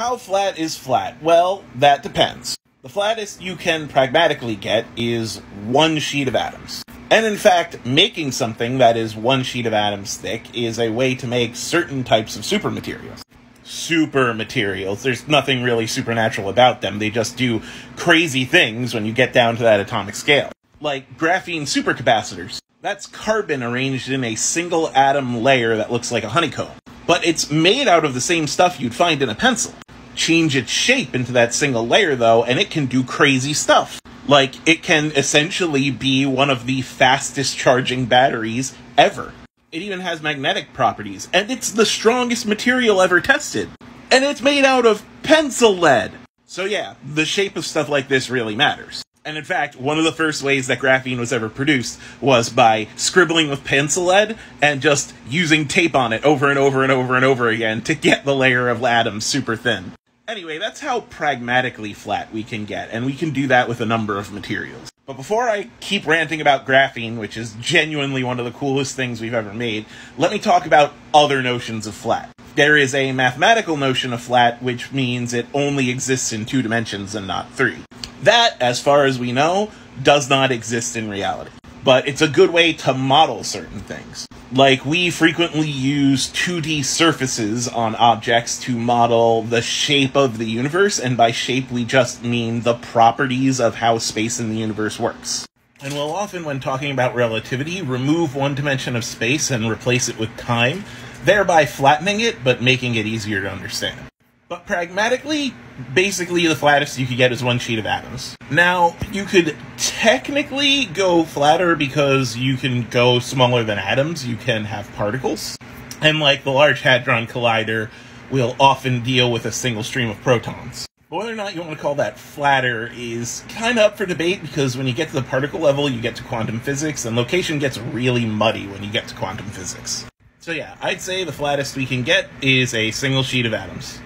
How flat is flat? Well, that depends. The flattest you can pragmatically get is one sheet of atoms. And in fact, making something that is one sheet of atoms thick is a way to make certain types of supermaterials. Supermaterials, there's nothing really supernatural about them, they just do crazy things when you get down to that atomic scale. Like graphene supercapacitors. That's carbon arranged in a single atom layer that looks like a honeycomb. But it's made out of the same stuff you'd find in a pencil. Change its shape into that single layer, though, and it can do crazy stuff. Like, it can essentially be one of the fastest charging batteries ever. It even has magnetic properties, and it's the strongest material ever tested. And it's made out of pencil lead! So yeah, the shape of stuff like this really matters. And in fact, one of the first ways that graphene was ever produced was by scribbling with pencil lead and just using tape on it over and over and over and over again to get the layer of atoms super thin. Anyway, that's how pragmatically flat we can get, and we can do that with a number of materials. But before I keep ranting about graphene, which is genuinely one of the coolest things we've ever made, let me talk about other notions of flat. There is a mathematical notion of flat, which means it only exists in 2 dimensions and not 3. That, as far as we know, does not exist in reality. But it's a good way to model certain things. Like, we frequently use 2D surfaces on objects to model the shape of the universe, and by shape we just mean the properties of how space in the universe works. And we'll often, when talking about relativity, remove one dimension of space and replace it with time, thereby flattening it, but making it easier to understand. But pragmatically, basically the flattest you could get is one sheet of atoms. Now, you could technically go flatter because you can go smaller than atoms, you can have particles. And like the Large Hadron Collider, will often deal with a single stream of protons. But whether or not you want to call that flatter is kind of up for debate, because when you get to the particle level, you get to quantum physics, and location gets really muddy when you get to quantum physics. So yeah, I'd say the flattest we can get is a single sheet of atoms.